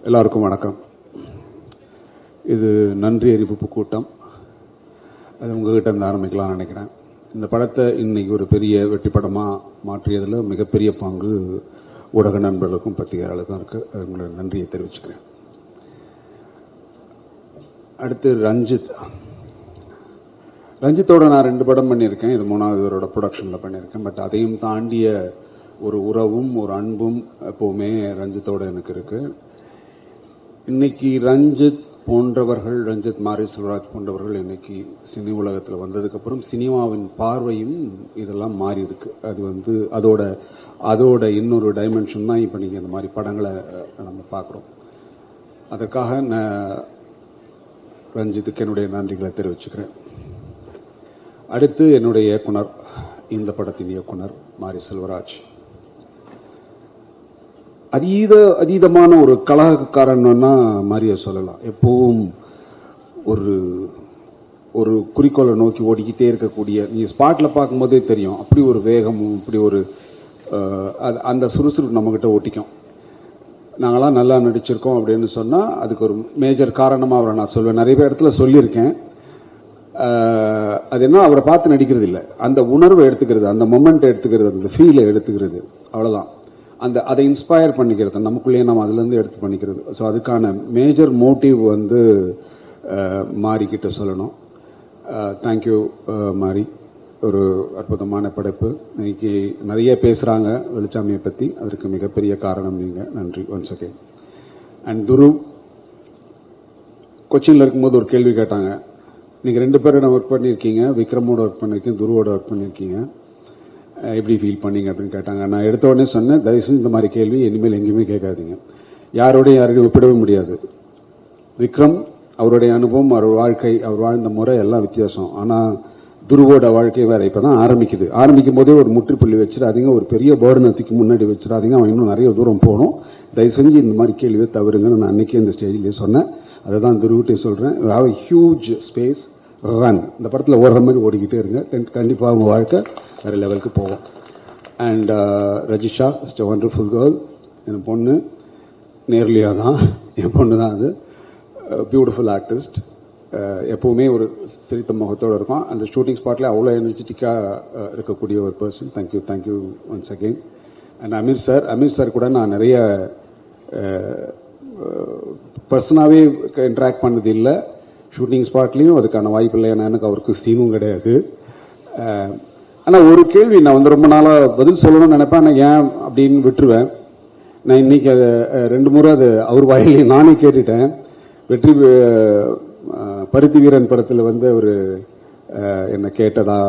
எல்லாருக்கும் வணக்கம். இது நன்றி அறிவிப்பு கூட்டம். அது உங்ககிட்ட இருந்து ஆரம்பிக்கலாம்னு நினைக்கிறேன். இந்த படத்தை இன்னைக்கு ஒரு பெரிய வெற்றி படமாக மாற்றியதில் மிகப்பெரிய பங்கு ஊடக நண்பர்களுக்கும் பத்திரிகையாளர்களுக்கும் இருக்கு. உங்களோட நன்றியை தெரிவிச்சுக்கிறேன். அடுத்து ரஞ்சித்தோட நான் 2 படம் பண்ணியிருக்கேன். இது 3வது ப்ரொடக்ஷனில் பண்ணியிருக்கேன். பட் அதையும் தாண்டிய ஒரு உறவும் ஒரு அன்பும் எப்பவுமே ரஞ்சித்தோட எனக்கு இருக்கு. இன்னைக்கு ரஞ்சித் மாரி செல்வராஜ் போன்றவர்கள் இன்னைக்கு சினி உலகத்தில் வந்ததுக்கு அப்புறம் சினிமாவின் பார்வையும் இதெல்லாம் மாறி இருக்கு. அது அதோட இன்னொரு டைமென்ஷன் தான் இப்போ நீங்க இந்த மாதிரி படங்களை நம்ம பார்க்குறோம். அதற்காக நான் ரஞ்சித்துக்கு என்னுடைய நன்றிகளை தெரிவிச்சுக்கிறேன். அடுத்து என்னுடைய இயக்குனர், இந்த படத்தின் இயக்குனர் மாரி செல்வராஜ். அதீதமான ஒரு கலகக்காரன்னா மாரியை சொல்லலாம். எப்பவும் ஒரு குறிக்கோளை நோக்கி ஓடிக்கிட்டே இருக்கக்கூடிய, நீ ஸ்பாட்ல பார்க்கும்போதே தெரியும், அப்படி ஒரு வேகமும் இப்படி ஒரு அந்த சுறுசுறுப்பு நம்மகிட்ட ஓட்டிக்கும். நாங்களாம் நல்லா நடிச்சிருக்கோம் அப்படின்னு சொன்னா அதுக்கு ஒரு மேஜர் காரணமா அவரை நான் சொல்வேன். நிறைய இடத்துல சொல்லியிருக்கேன். அது என்ன, அவரை பார்த்து நடிக்கிறது இல்லை, அந்த உணர்வை எடுத்துக்கிறது, அந்த மொமெண்ட் எடுத்துக்கிறது, அந்த ஃபீலை எடுத்துக்கிறது, அவ்வளவுதான். அதை இன்ஸ்பயர் பண்ணிக்கிறது, நமக்குள்ளேயே நம்ம அதுலேருந்து எடுத்து பண்ணிக்கிறது. ஸோ அதுக்கான மேஜர் மோட்டிவ் மாரிக்கிட்ட சொல்லணும். தேங்க்யூ மாரி, ஒரு அற்புதமான படைப்பு. இன்னைக்கு நிறைய பேசுகிறாங்க வெளிச்சாமியை பற்றி, அதற்கு மிகப்பெரிய காரணம் நீங்கள். நன்றி ஒன்ஸ் அகேன். அண்ட் துரு, கொச்சினில் இருக்கும்போது ஒரு கேள்வி கேட்டாங்க. நீங்கள் 2 பேரோட ஒர்க் பண்ணியிருக்கீங்க, விக்ரமோட ஒர்க் பண்ணியிருக்கீங்க, துருவோட ஒர்க் பண்ணியிருக்கீங்க, எப்படி ஃபீல் பண்ணீங்க அப்படின்னு கேட்டாங்க. நான் எடுத்த உடனே சொன்னேன், தயவுசெய்து இந்த மாதிரி கேள்வி இனிமேல் எங்கேயுமே கேட்காதீங்க. யாரோடையும் ஒப்பிடவே முடியாது. விக்ரம் அவருடைய அனுபவம், அவர் வாழ்க்கை, அவர் வாழ்ந்த முறை எல்லாம் வித்தியாசம். ஆனால் துருவோட வாழ்க்கை வேற. இப்பதான் ஆரம்பிக்கும் போதே ஒரு முற்றுப்புள்ளி வச்சிடாதீங்க, ஒரு பெரிய பர்னத்துக்கு முன்னாடி வச்சிடாதீங்க, அவன் இன்னும் நிறைய தூரம் போகணும். தயவு செஞ்சு இந்த மாதிரி கேள்வியை தவறுங்கன்னு நான் அன்னைக்கே இந்த ஸ்டேஜ்லேயே சொன்னேன். அதை தான் துருவிட்டே சொல்றேன். Have a huge space, run. இந்த படத்தில் ஓடுற மாதிரி ஓடிக்கிட்டே இருங்க, கண்டிப்பாக அவங்க வாழ்க்கை வேற லெவலுக்கு போகும். And Rajisha is a wonderful girl. என் பொண்ணு நேர்லியா தான், என் பொண்ணு தான். அது பியூட்டிஃபுல் ஆர்டிஸ்ட். எப்பவுமே ஒரு சிரித்த முகத்தோடு இருக்கும். அந்த ஷூட்டிங் ஸ்பாட்ல அவ்வளோ எனர்ஜெட்டிக்காக இருக்கக்கூடிய ஒரு person. Thank you once again. And Ameer sir கூட நான் நிறைய பர்சனாகவே இன்ட்ராக்ட் பண்ணது இல்லை. ஷூட்டிங் ஸ்பாட்லேயும் அதுக்கான வாய்ப்பு இல்லை. ஏன்னா எனக்கு அவருக்கு சீனும் கிடையாது. ஆனால் ஒரு கேள்வி நான் ரொம்ப நாளாக பதில் சொல்லணும்னு நினைப்பேன். ஆனால் ஏன் அப்படின்னு விட்டுருவேன். நான் இன்னைக்கு அதை 2 முறை அது அவர் வாயிலே நானே கேட்டுட்டேன். பருத்தி வீரன் படத்தில் அவர் என்ன கேட்டதா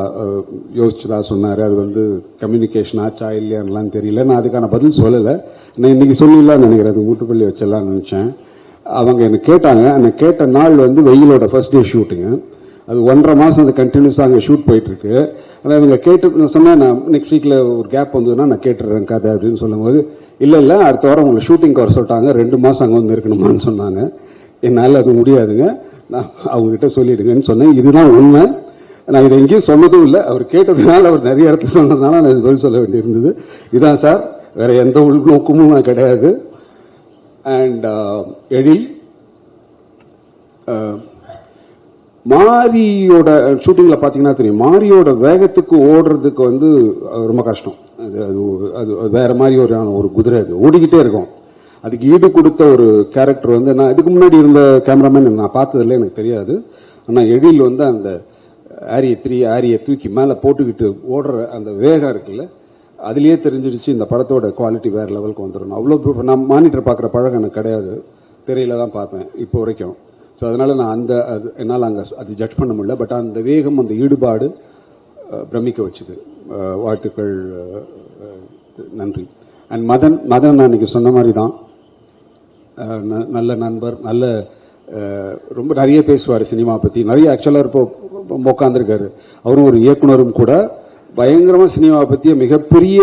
யோசிச்சதா சொன்னார். அது கம்யூனிகேஷன் ஆச்சா இல்லையான்லாம் தெரியல. நான் அதுக்கான பதில் சொல்லலை. நான் இன்னைக்கு சொல்லிடலாம்னு நினைக்கிறேன். அது மூட்டுப்பள்ளி வச்சலாம்னு நினைச்சேன். அவங்க என்ன கேட்டாங்க. அந்த கேட்ட நாள் வெயிலோட ஃபர்ஸ்ட் டே ஷூட்டிங்கு. அது 1.5 மாதம் அது கண்டினியூஸாக அங்கே ஷூட் போயிட்டு இருக்கு. ஆனால் இவங்க கேட்டு சொன்னேன், நான் நெக்ஸ்ட் வீக்ல ஒரு கேப் வந்ததுன்னா நான் கேட்டுறேன் கதை அப்படின்னு சொல்லும்போது, இல்லை அடுத்த வாரம் உங்களை ஷூட்டிங் வர சொல்லிட்டாங்க, 2 மாதம் அங்கே இருக்கணுமான்னு சொன்னாங்க. என்னால் அது முடியாதுங்க, நான் அவங்ககிட்ட சொல்லிடுங்கன்னு சொன்னேன். இதுதான் உண்மை. நான் இதை எங்கேயும் சொன்னதும் இல்லை. அவர் கேட்டதுனால, அவர் நிறைய இடத்துல சொன்னதுனால நான் பதில் சொல்ல வேண்டியிருந்தது. இதான் சார், வேற எந்த உள்நோக்கமும் கிடையாது. அண்ட் எழில், மாரியோட ஷூட்டிங்ல பாத்தீங்கன்னா தெரியும், மாரியோட வேகத்துக்கு ஓடுறதுக்கு ரொம்ப கஷ்டம். அது வேற மாதிரி ஒரு குதிரை, அது ஓடிக்கிட்டே இருக்கும். அதுக்கு ஈடு கொடுத்த ஒரு கேரக்டர் நான் இதுக்கு முன்னாடி இருந்த கேமராமேன் நான் பார்த்ததில்ல, எனக்கு தெரியாது. ஆனால் எழில் அந்த ஆரியை தூக்கி மேலே போட்டுக்கிட்டு ஓடுற அந்த வேகம் இருக்குல்ல, அதுலேயே தெரிஞ்சிடுச்சு இந்த படத்தோட குவாலிட்டி வேற லெவலுக்கு வந்துடணும். அவ்வளோ நான் மானிட்டர் பார்க்குற பழகம் எனக்கு கிடையாது, திரையில தான் பார்ப்பேன் இப்போ வரைக்கும். ஸோ அதனால நான் என்னால் அங்கே அது ஜட்ஜ் பண்ண முடியல. பட் அந்த வேகம், அந்த ஈடுபாடு பிரமிக்க வச்சுது. வாழ்த்துக்கள், நன்றி. அண்ட் மதன் நான் இன்னைக்கு சொன்ன மாதிரி தான், நல்ல நண்பர், நல்ல ரொம்ப நிறைய பேசுவார் சினிமா பற்றி. நிறைய ஆக்சுவலாக இப்போ உட்காந்துருக்காரு. அவரும் ஒரு இயக்குனரும் கூட. பயங்கரமாக சினிமாவை பற்றிய மிகப்பெரிய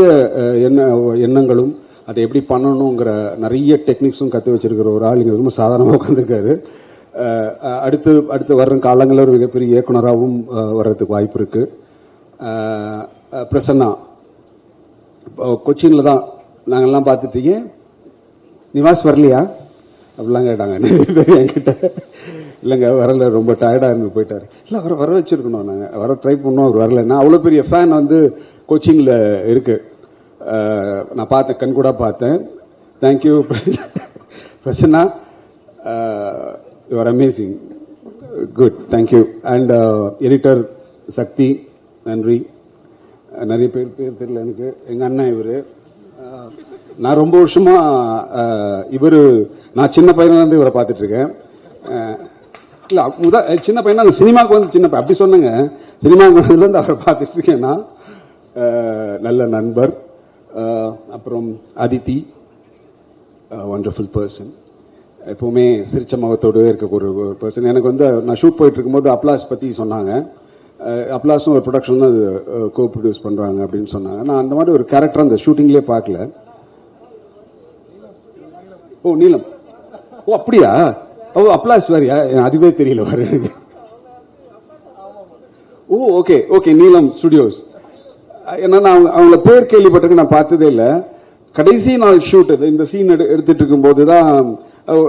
எண்ணங்களும் அதை எப்படி பண்ணணுங்கிற நிறைய டெக்னிக்ஸும் கற்று வச்சிருக்கிற ஒரு ஆள் இங்கே ரொம்ப சாதாரணமாக உட்காந்துருக்காரு. அடுத்து வர்ற காலங்களில் ஒரு மிகப்பெரிய இயக்குனராகவும் வர்றதுக்கு வாய்ப்பு இருக்கு. பிரசன்னா கொச்சின்ல தான் நாங்கள்லாம் பார்த்துட்டீங்க. நிவாஸ் வரலையா? அப்படிலாம் கேட்டாங்க நிறைய பேர் என்கிட்ட. இல்லைங்க வரல, ரொம்ப டயர்டாக இருந்து போயிட்டாரு. இல்லை அவரை வர வச்சிருக்கணும், நாங்கள் வர ட்ரை பண்ணோம், அவர் வரலன்னா. அவ்வளோ பெரிய ஃபேன் வந்து கோச்சிங்கில் இருக்கு. நான் பார்த்தேன், கண் கூட பார்த்தேன். Thank you Prasanna, you are amazing, good, thank you. And editor Sakthi, நன்றி. நிறைய பேர் தெரியல எனக்கு. எங்கள் அண்ணன் இவர். நான் ரொம்ப வருஷமா நான் சின்ன பையன்லேருந்து இவரை பார்த்துட்டு இருக்கேன். இல்லை சின்ன பையனா அந்த சினிமாவுக்கு வந்து சின்ன பையன் அப்படி சொன்னேங்க. சினிமாவுக்கு வந்ததுலேருந்து அவரை பார்த்துட்டு இருக்கேன்னா நல்ல நண்பர். அப்புறம் அதித்தி, ஒண்டர்ஃபுல் பர்சன், எப்பவுமே சிரிச்ச முகத்தோடு இருக்க ஒரு பர்சன். எனக்கு வந்து நான் ஷூட் போயிட்டு இருக்கும்போது அப்ளாஸ் பற்றி சொன்னாங்க. அப்ளாஸும் ஒரு ப்ரொடக்ஷன் தான் அது கோ ப்ரொடியூஸ் பண்ணுறாங்க அப்படின்னு சொன்னாங்க. நான் அந்த மாதிரி ஒரு கேரக்டர் அந்த ஷூட்டிங்லேயே பார்க்கல. ஓ நீலம், ஓ அப்படியா, ஓ அப்ளாஸ் வேறியா, அதுவே தெரியல வர. ஓ ஓகே ஓகே, நீலம் ஸ்டுடியோஸ். என்னன்னா அவங்கள பேர் கேள்விப்பட்டிருக்கு, நான் பார்த்ததே இல்லை. கடைசி நாள் ஷூட் இந்த சீன் எடுத்துட்டு இருக்கும்போது தான்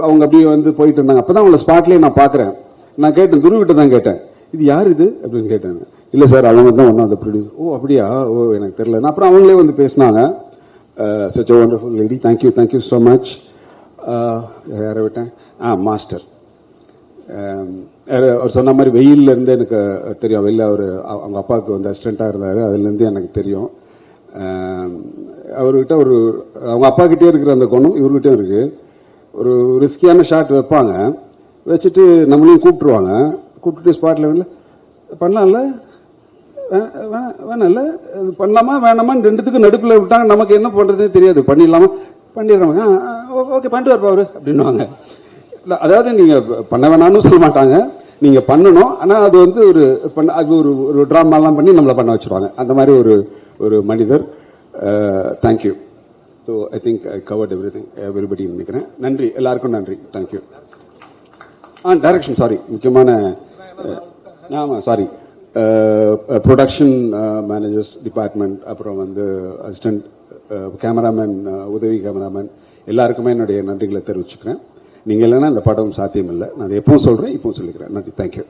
அவங்க அப்படியே வந்து போயிட்டு இருந்தாங்க. அப்பதான் அவங்கள ஸ்பாட்லேயே நான் பார்க்குறேன். நான் கேட்டேன், துருவிட்ட தான் கேட்டேன், இது யார் இது அப்படின்னு கேட்டாங்க. இல்லை சார் அவங்க தான் ஒன் ஆஃப் த ப்ரொடியூசர். ஓ அப்படியா, ஓ எனக்கு தெரியல. அப்புறம் அவங்களே வந்து பேசினாங்க. Such a wonderful lady, thank you so much. யாரை விட்டேன், மாஸ்டர். அவர் சொன்ன மாதிரி வெயில்ல இருந்து எனக்கு தெரியும். வெளில அவர் அவங்க அப்பாவுக்கு வந்து அசிஸ்டண்டா இருந்தார், அதுலேருந்து எனக்கு தெரியும். அவர்கிட்ட அவங்க அப்பா கிட்டே இருக்கிற அந்த குணம் இவர்கிட்டயும் இருக்கு. ஒரு ரிஸ்கியான ஷாட் வைப்பாங்க, வச்சுட்டு நம்மளையும் கூப்பிட்டுருவாங்க. கூப்பிட்டுட்டு ஸ்பாட்ல வந்து பண்ணலாம்ல, வேணாம்ல, பண்ணலாமா வேணாமான்னு ரெண்டுத்துக்கும் நடுப்புல விட்டாங்க. நமக்கு என்ன பண்றதே தெரியாது. பண்ணிடலாமா, பண்ணிடுறாங்க. ஓகே பண்ணிட்டு வரப்பா அவரு அப்படின்வாங்க. அதாவது நீங்க பண்ண வேணாம்னு சொல்ல மாட்டாங்க, நீங்க பண்ணணும். ஆனா அது வந்து அது ஒரு டிராமாலாம் பண்ணி நம்மளை பண்ண வச்சிருவாங்க. அந்த மாதிரி ஒரு மனிதர். Thank you. So I think I covert everybody நினைக்கிறேன். நன்றி, எல்லாருக்கும் நன்றி. தேங்க்யூ. டைரக்ஷன் சாரி, முக்கியமான ஆமாம் சாரி, ப்ரொடக்ஷன் மேனேஜர்ஸ் டிபார்ட்மெண்ட், அப்புறம் வந்து அசிஸ்டன்ட் கேமராமேன், உதவி கேமராமேன், எல்லாருக்குமே என்னுடைய நன்றிகளை தெரிவிச்சுக்கிறேன். நீங்கள் இல்லைன்னா இந்த படம் சாத்தியம் இல்லை. நான் எப்பவும் சொல்கிறேன், இப்பவும் சொல்லிக்கிறேன். நன்றி, தேங்க்யூ.